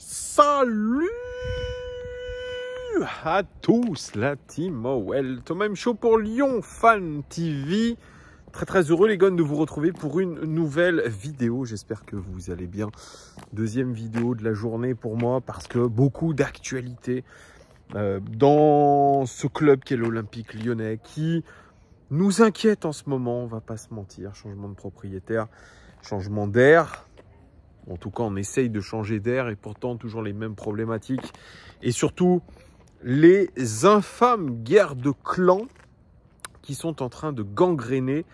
Salut à tous, la team OL, Thomas Show pour Lyon Fan TV. Très heureux les gars de vous retrouver pour une nouvelle vidéo. J'espère que vous allez bien. Deuxième vidéo de la journée pour moi parce que beaucoup d'actualités dans ce club qu'est l'Olympique Lyonnais qui nous inquiète en ce moment, on va pas se mentir. Changement de propriétaire, changement d'air. En tout cas, on essaye de changer d'air et pourtant toujours les mêmes problématiques. Et surtout, les infâmes guerres de clans qui sont en train de gangréner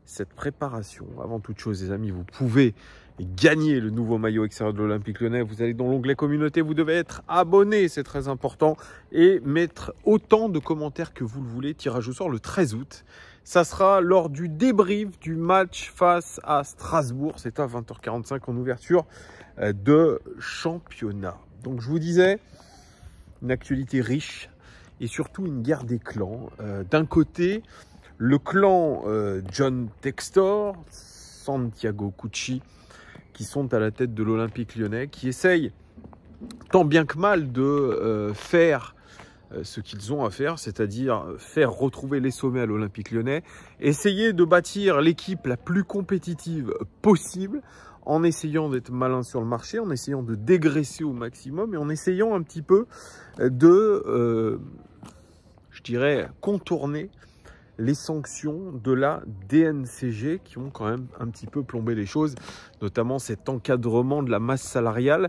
cette préparation. Avant toute chose, les amis, vous pouvez gagner le nouveau maillot extérieur de l'Olympique Lyonnais. Vous allez dans l'onglet communauté, vous devez être abonné, c'est très important, et mettre autant de commentaires que vous le voulez. Tirage au sort le 13 août. Ça sera lors du débrief du match face à Strasbourg. C'est à 20h45 en ouverture de championnat. Donc je vous disais, une actualité riche et surtout une guerre des clans. D'un côté, le clan John Textor, Santiago Cucci, qui sont à la tête de l'Olympique Lyonnais, qui essayent tant bien que mal de faire ce qu'ils ont à faire, c'est-à-dire faire retrouver les sommets à l'Olympique Lyonnais, essayer de bâtir l'équipe la plus compétitive possible, en essayant d'être malin sur le marché, en essayant de dégraisser au maximum et en essayant un petit peu de, je dirais, contourner les sanctions de la DNCG qui ont quand même un petit peu plombé les choses, notamment cet encadrement de la masse salariale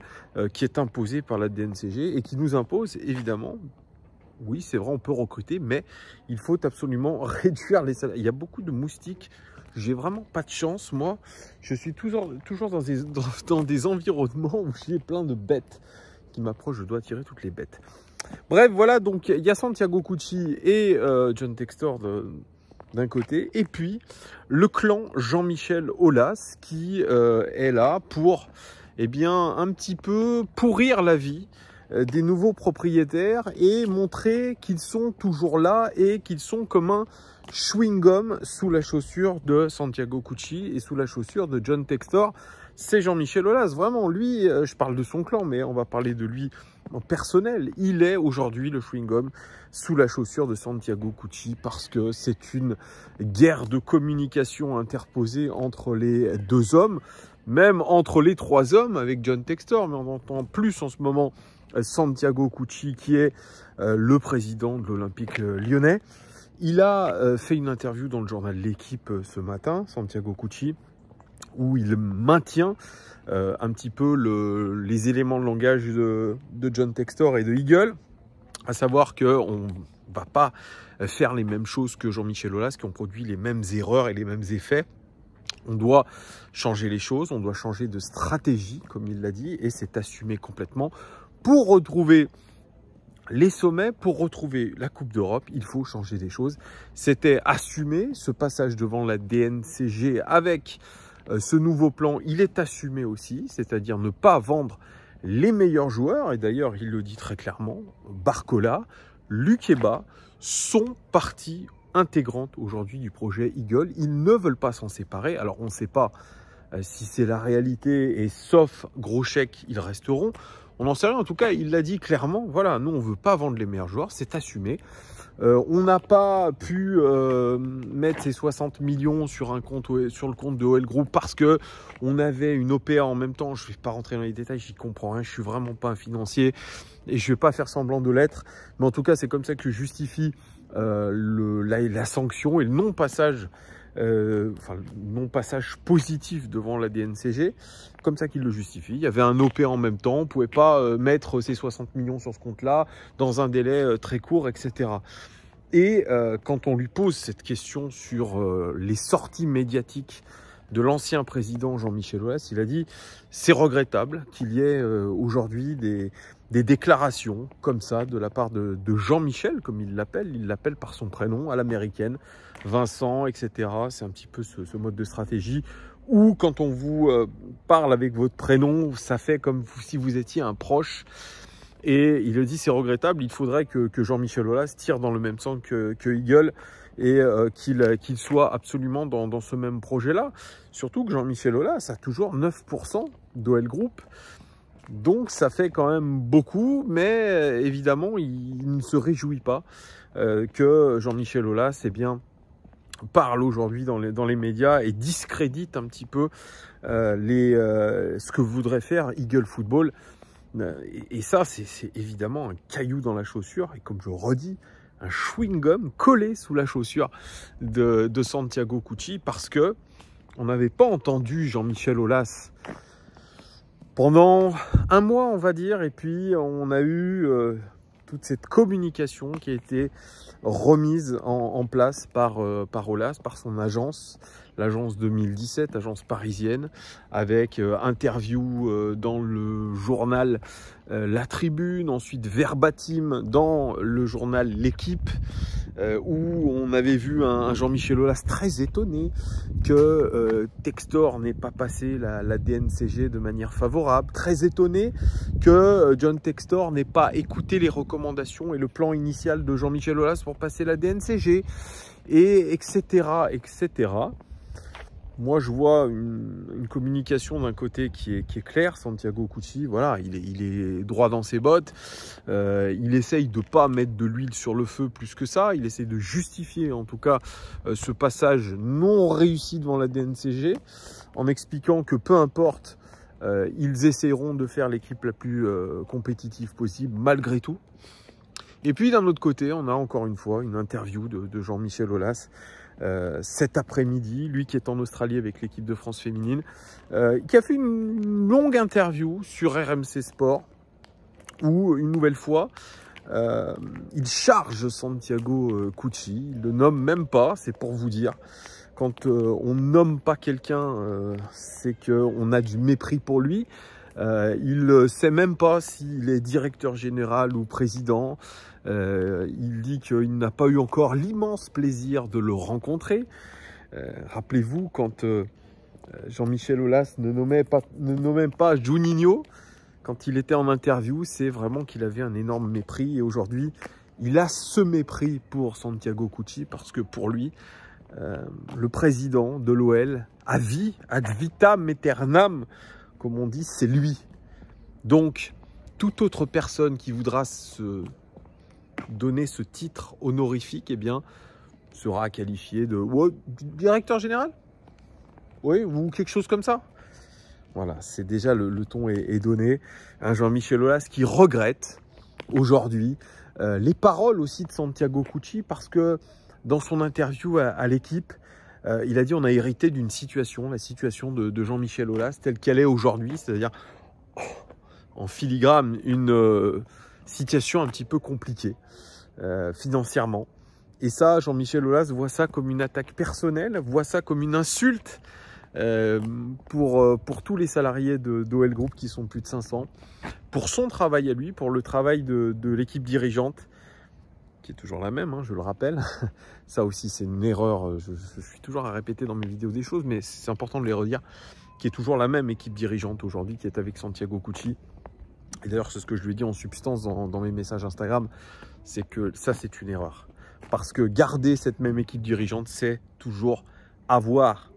qui est imposé par la DNCG et qui nous impose évidemment, oui c'est vrai on peut recruter, mais il faut absolument réduire les salaires. Il y a beaucoup de moustiques, j'ai vraiment pas de chance, moi je suis toujours dans des environnements où j'ai plein de bêtes qui m'approchent, je dois tirer toutes les bêtes. Bref, voilà, donc il y a Santiago Cucci et John Textor d'un côté, et puis le clan Jean-Michel Aulas qui est là pour, eh bien, un petit peu pourrir la vie des nouveaux propriétaires et montrer qu'ils sont toujours là et qu'ils sont comme un chewing-gum sous la chaussure de Santiago Cucci et sous la chaussure de John Textor. C'est Jean-Michel Aulas, vraiment, lui, je parle de son clan, mais on va parler de lui en personnel. Il est aujourd'hui le chewing-gum sous la chaussure de Santiago Cucci parce que c'est une guerre de communication interposée entre les deux hommes, même entre les trois hommes avec John Textor, mais on entend plus en ce moment Santiago Cucci qui est le président de l'Olympique Lyonnais. Il a fait une interview dans le journal L'Équipe ce matin, Santiago Cucci, où il maintient un petit peu les éléments de langage de John Textor et de Eagle, à savoir qu'on ne va pas faire les mêmes choses que Jean-Michel Aulas, qui ont produit les mêmes erreurs et les mêmes effets. On doit changer les choses, on doit changer de stratégie, comme il l'a dit, et c'est assumé complètement. Pour retrouver les sommets, pour retrouver la Coupe d'Europe, il faut changer des choses. C'était assumé, ce passage devant la DNCG avec ce nouveau plan, il est assumé aussi, c'est-à-dire ne pas vendre les meilleurs joueurs. Et d'ailleurs, il le dit très clairement, Barcola, Lukeba sont partie intégrante aujourd'hui du projet Eagle. Ils ne veulent pas s'en séparer. Alors, on ne sait pas si c'est la réalité et sauf gros chèque, ils resteront. On n'en sait rien. En tout cas, il l'a dit clairement. Voilà, nous, on ne veut pas vendre les meilleurs joueurs. C'est assumé. On n'a pas pu mettre ces 60 millions sur le compte de OL Group parce que on avait une OPA en même temps. Je ne vais pas rentrer dans les détails, j'y comprends rien. Je suis vraiment pas un financier et je ne vais pas faire semblant de l'être. Mais en tout cas, c'est comme ça que je justifie la sanction et le non-passage. Le non-passage positif devant la DNCG, comme ça qu'il le justifie. Il y avait un OP en même temps, on ne pouvait pas mettre ces 60 millions sur ce compte-là dans un délai très court, etc. Et quand on lui pose cette question sur les sorties médiatiques de l'ancien président Jean-Michel Aulas, il a dit « c'est regrettable qu'il y ait aujourd'hui des déclarations comme ça de la part de Jean-Michel, comme il l'appelle par son prénom à l'américaine, Vincent, etc. C'est un petit peu ce mode de stratégie où quand on vous parle avec votre prénom, ça fait comme si vous étiez un proche. Et il le dit, c'est regrettable, il faudrait que Jean-Michel Aulas tire dans le même sens que Eagle et qu'il soit absolument dans ce même projet-là. Surtout que Jean-Michel Aulas a toujours 9% d'OL Group. Donc ça fait quand même beaucoup, mais évidemment il ne se réjouit pas que Jean-Michel Aulas parle aujourd'hui dans les médias et discrédite un petit peu ce que voudrait faire Eagle Football. Et ça, c'est évidemment un caillou dans la chaussure. Et comme je redis, un chewing-gum collé sous la chaussure de Santiago Cucci, parce que on n'avait pas entendu Jean-Michel Aulas pendant un mois, on va dire. Et puis, on a eu toute cette communication qui a été remise en place par Aulas, par son agence, l'agence 2017, agence parisienne, avec interview dans le journal La Tribune, ensuite verbatim dans le journal L'Équipe, où on avait vu un Jean-Michel Aulas très étonné que Textor n'ait pas passé la DNCG de manière favorable, très étonné que John Textor n'ait pas écouté les recommandations et le plan initial de Jean-Michel Aulas pour passer la DNCG, et etc., etc. Moi, je vois une communication d'un côté qui est claire. Santiago Cucci, voilà, il est droit dans ses bottes. Il essaye de ne pas mettre de l'huile sur le feu plus que ça. Il essaye de justifier, en tout cas, ce passage non réussi devant la DNCG, en expliquant que peu importe, ils essayeront de faire l'équipe la plus compétitive possible, malgré tout. Et puis, d'un autre côté, on a encore une fois une interview de Jean-Michel Aulas, cet après-midi, lui qui est en Australie avec l'équipe de France féminine, qui a fait une longue interview sur RMC Sport, où une nouvelle fois, il charge Santiago Cucci, il ne le nomme même pas, c'est pour vous dire. Quand on ne nomme pas quelqu'un, c'est qu'on a du mépris pour lui. Il ne sait même pas s'il est directeur général ou président. Il dit qu'il n'a pas eu encore l'immense plaisir de le rencontrer. Rappelez-vous, quand Jean-Michel Aulas ne nommait pas Juninho, quand il était en interview, c'est vraiment qu'il avait un énorme mépris. Et aujourd'hui, il a ce mépris pour Santiago Cucci, parce que pour lui, le président de l'OL, à vie, ad vitam aeternam, comme on dit, c'est lui. Donc, toute autre personne qui voudra se donner ce titre honorifique, eh bien, sera qualifié de directeur général, oui, ou quelque chose comme ça. Voilà, c'est déjà le ton est donné. Un Jean-Michel Aulas qui regrette aujourd'hui les paroles aussi de Santiago Cucci, parce que dans son interview à l'équipe, il a dit on a hérité d'une situation, la situation de Jean-Michel Aulas telle qu'elle est aujourd'hui, c'est-à-dire en filigrane une situation un petit peu compliquée financièrement. Et ça, Jean-Michel Aulas voit ça comme une attaque personnelle, voit ça comme une insulte pour tous les salariés d'OL Group, qui sont plus de 500, pour son travail à lui, pour le travail de l'équipe dirigeante, qui est toujours la même, hein, je le rappelle. Ça aussi, c'est une erreur. Je suis toujours à répéter dans mes vidéos des choses, mais c'est important de les redire, qui est toujours la même équipe dirigeante aujourd'hui, qui est avec Santiago Cucci. Et d'ailleurs, c'est ce que je lui ai dit en substance dans mes messages Instagram, c'est que ça, c'est une erreur. Parce que garder cette même équipe dirigeante, c'est toujours avoir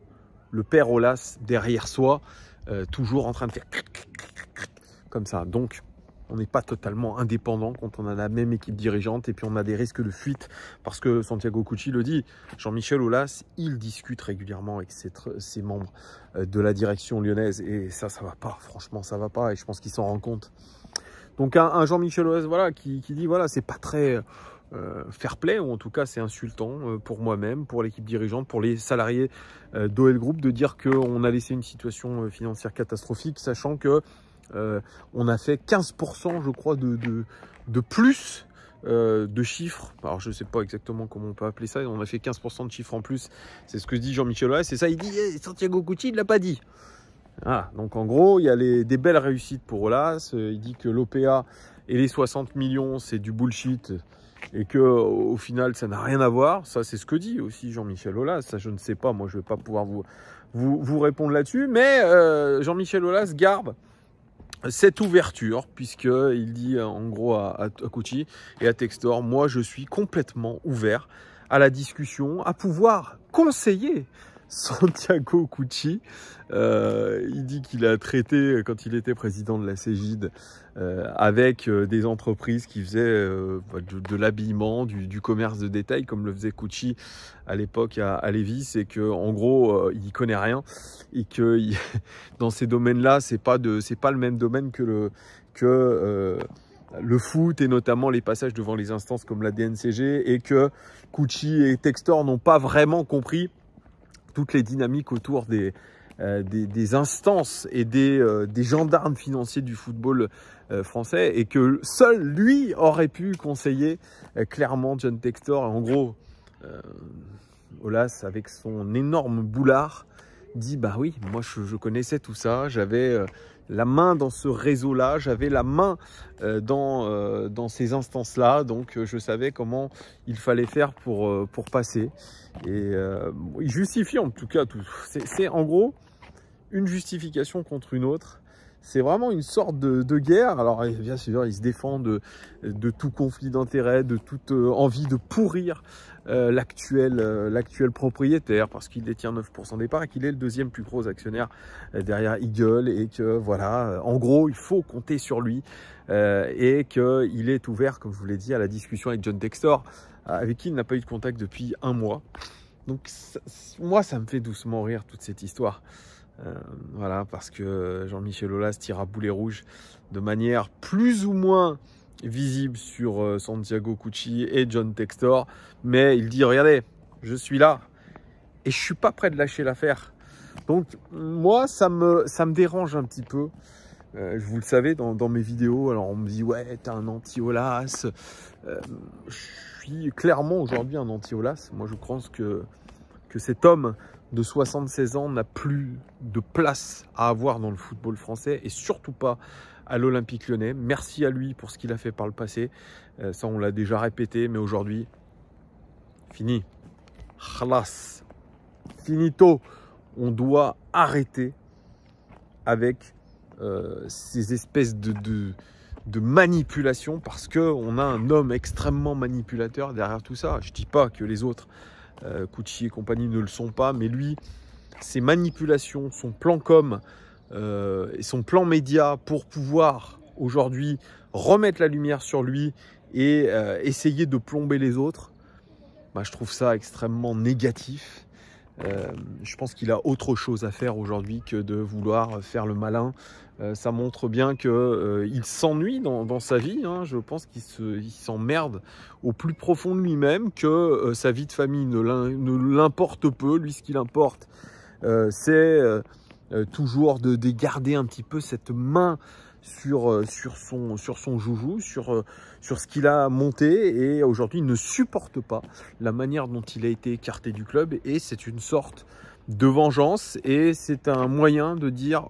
le père Aulas derrière soi, toujours en train de faire comme ça. Donc, on n'est pas totalement indépendant quand on a la même équipe dirigeante, et puis on a des risques de fuite, parce que Santiago Cucci le dit, Jean-Michel Aulas, il discute régulièrement avec ses membres de la direction lyonnaise, et ça va pas, franchement ça va pas, et je pense qu'il s'en rend compte. Donc un Jean-Michel Aulas, voilà, qui dit voilà, c'est pas très fair play, ou en tout cas c'est insultant pour moi-même, pour l'équipe dirigeante, pour les salariés d'OL Group, de dire qu'on a laissé une situation financière catastrophique, sachant que on a fait 15%, je crois, de plus de chiffres. Alors, je ne sais pas exactement comment on peut appeler ça. On a fait 15% de chiffres en plus. C'est ce que dit Jean-Michel Aulas. C'est ça, il dit Santiago Cucci, il ne l'a pas dit. Ah, donc, en gros, il y a des belles réussites pour Aulas. Il dit que l'OPA et les 60 millions, c'est du bullshit. Et qu'au final, ça n'a rien à voir. Ça, c'est ce que dit aussi Jean-Michel Aulas. Ça, je ne sais pas. Moi, je ne vais pas pouvoir vous répondre là-dessus. Mais Jean-Michel Aulas garde cette ouverture, puisqu'il dit en gros à Cucci et à Textor, moi je suis complètement ouvert à la discussion, à pouvoir conseiller Santiago Cucci. Il dit qu'il a traité, quand il était président de la Cégide, avec des entreprises qui faisaient de l'habillement, du commerce de détail, comme le faisait Cucci à l'époque à Lévis, et qu'en gros, il n'y connaît rien, et que dans ces domaines-là, c'est pas le même domaine que le foot, et notamment les passages devant les instances comme la DNCG, et que Cucci et Textor n'ont pas vraiment compris toutes les dynamiques autour des instances et des gendarmes financiers du football français, et que seul lui aurait pu conseiller clairement John Textor. En gros, Aulas, avec son énorme boulard, dit bah oui, moi je connaissais tout ça, j'avais la main dans ce réseau-là, j'avais la main dans ces instances-là, donc je savais comment il fallait faire pour passer. Et il justifie en tout cas tout. C'est en gros une justification contre une autre. C'est vraiment une sorte de guerre. Alors bien sûr, il se défend de tout conflit d'intérêts, de toute envie de pourrir l'actuel propriétaire, parce qu'il détient 9% des parts et qu'il est le deuxième plus gros actionnaire derrière Eagle, et que voilà, en gros, il faut compter sur lui, et qu'il est ouvert, comme je vous l'ai dit, à la discussion avec John Textor, avec qui il n'a pas eu de contact depuis 1 mois. Donc moi, ça me fait doucement rire toute cette histoire. Voilà, parce que Jean-Michel Aulas tire à boulet rouge de manière plus ou moins visible sur Santiago Cucci et John Textor, mais il dit regardez, je suis là et je suis pas prêt de lâcher l'affaire. Donc moi, ça me dérange un petit peu. Vous le savez, dans mes vidéos, alors on me dit ouais, t'es un anti-Aulas. Je suis clairement aujourd'hui un anti-Aulas. Moi, je pense que cet homme de 76 ans n'a plus de place à avoir dans le football français, et surtout pas à l'Olympique Lyonnais. Merci à lui pour ce qu'il a fait par le passé. Ça, on l'a déjà répété, mais aujourd'hui, fini. Khalas. Finito. On doit arrêter avec ces espèces de manipulation, parce qu'on a un homme extrêmement manipulateur derrière tout ça. Je ne dis pas que les autres, Cucci et compagnie, ne le sont pas, mais lui, ses manipulations, son plan com et son plan média pour pouvoir aujourd'hui remettre la lumière sur lui et essayer de plomber les autres, bah, je trouve ça extrêmement négatif. Je pense qu'il a autre chose à faire aujourd'hui que de vouloir faire le malin. Ça montre bien qu'il s'ennuie dans sa vie, hein. Je pense qu'il s'emmerde au plus profond de lui-même, que sa vie de famille ne l'importe peu. Lui, ce qui l'importe, c'est toujours de garder un petit peu cette main sur son joujou, sur ce qu'il a monté, et aujourd'hui il ne supporte pas la manière dont il a été écarté du club, et c'est une sorte de vengeance, et c'est un moyen de dire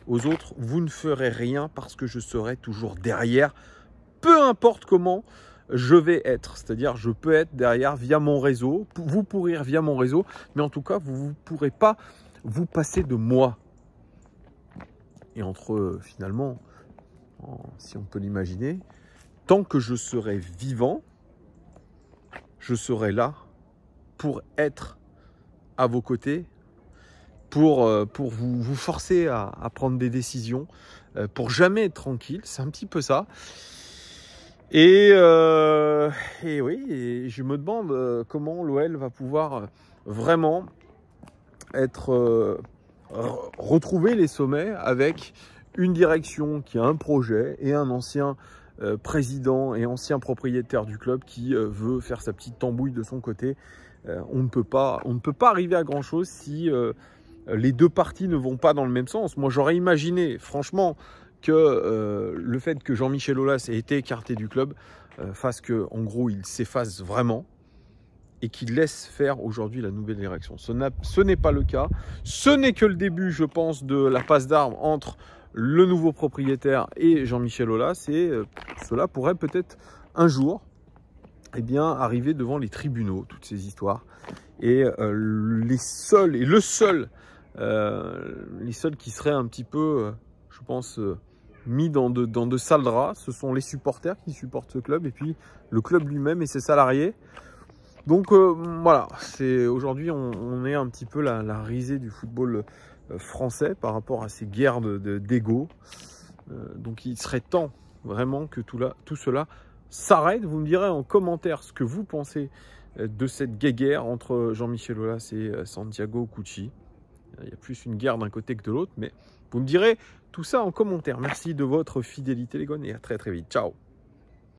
aux autres vous ne ferez rien parce que je serai toujours derrière, peu importe comment je vais être. C'est-à-dire, je peux être derrière via mon réseau, vous pourrez être via mon réseau, mais en tout cas vous ne pourrez pas vous passer de moi. Et finalement, si on peut l'imaginer, tant que je serai vivant, je serai là pour être à vos côtés, pour vous forcer à prendre des décisions, pour jamais être tranquille. C'est un petit peu ça. Et oui, et je me demande comment l'OL va pouvoir vraiment retrouver les sommets avec une direction qui a un projet et un ancien président et ancien propriétaire du club qui veut faire sa petite tambouille de son côté. On ne peut pas arriver à grand chose si les deux parties ne vont pas dans le même sens. Moi, j'aurais imaginé, franchement, que le fait que Jean-Michel Aulas ait été écarté du club fasse qu'en gros, il s'efface vraiment et qu'il laisse faire aujourd'hui la nouvelle direction. Ce n'est pas le cas. Ce n'est que le début, je pense, de la passe d'armes entre le nouveau propriétaire et Jean-Michel Aulas, et cela pourrait peut-être un jour arriver devant les tribunaux, toutes ces histoires. Et les seuls qui seraient un petit peu, je pense, mis dans de sales draps, ce sont les supporters qui supportent ce club, et puis le club lui-même et ses salariés. Donc voilà, aujourd'hui on est un petit peu la risée du football français par rapport à ces guerres d'ego. Donc il serait temps vraiment que tout cela s'arrête. Vous me direz en commentaire ce que vous pensez de cette guéguerre entre Jean-Michel Aulas et Santiago Cucci. Il y a plus une guerre d'un côté que de l'autre, mais vous me direz tout ça en commentaire. Merci de votre fidélité les gars et à très très vite. Ciao.